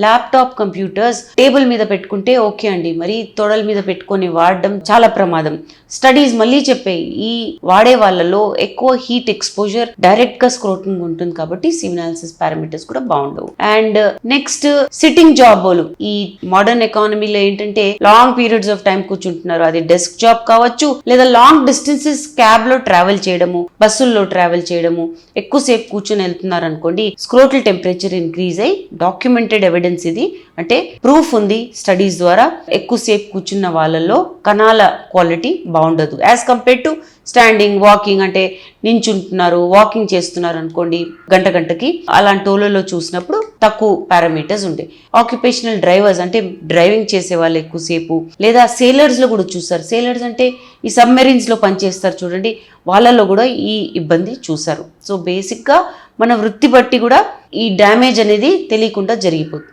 Laptop computers table మీద పెట్టుకుంటే okay అండి, మరి తొడల మీద పెట్టుకొని వాడడం చాలా ప్రమాదం. స్టడీస్ మళ్ళీ చెప్పాయి, ఈ వాడే వాళ్ళలో ఎక్కువ హీట్ ఎక్స్పోజర్ డైరెక్ట్ గా స్క్రోటింగ్ ఉంటుంది కాబట్టి సివినాలిసిస్ పారామీటర్స్ కూడా బాగుండవు. And next sitting job. ఈ మోడర్న్ ఎకానమీలో ఏంటంటే లాంగ్ పీరియడ్స్ ఆఫ్ టైం కూర్చుంటున్నారు. అది డెస్క్ జాబ్ కావచ్చు, లేదా లాంగ్ డిస్టెన్సెస్ క్యాబ్ లో ట్రావెల్ చేయడము, బస్సుల్లో ట్రావెల్ చేయడము, ఎక్కువసేపు కూర్చొని వెళ్తున్నారు అనుకోండి, స్క్రోటల్ టెంపరేచర్ ఇంక్రీజ్ అయ్యి డాక్యుమెంటెడ్ ఎవిడెన్స్ ఇది, అంటే ప్రూఫ్ ఉంది స్టడీస్ ద్వారా, ఎక్కువసేపు కూర్చున్న వాళ్ళలో కణాల క్వాలిటీ బాగుండదు as compare to standing, walking, అంటే నించుంటున్నారు, వాకింగ్ చేస్తున్నారు అనుకోండి గంటకి, అలాంటి వాళ్ళలో చూసినప్పుడు తక్కువ పారామీటర్స్ ఉంటాయి. ఆక్యుపేషనల్ డ్రైవర్స్ అంటే డ్రైవింగ్ చేసే వాళ్ళు ఎక్కువసేపు, లేదా సేలర్స్ లో కూడా చూస్తారు. సేలర్స్ అంటే ఈ సబ్మెరీన్స్ లో పనిచేస్తారు చూడండి, వాళ్ళలో కూడా ఈ ఇబ్బంది చూసారు. సో బేసిక్ గా మన వృత్తి బట్టి కూడా ఈ డ్యామేజ్ అనేది తెలియకుండా జరిగిపోతుంది.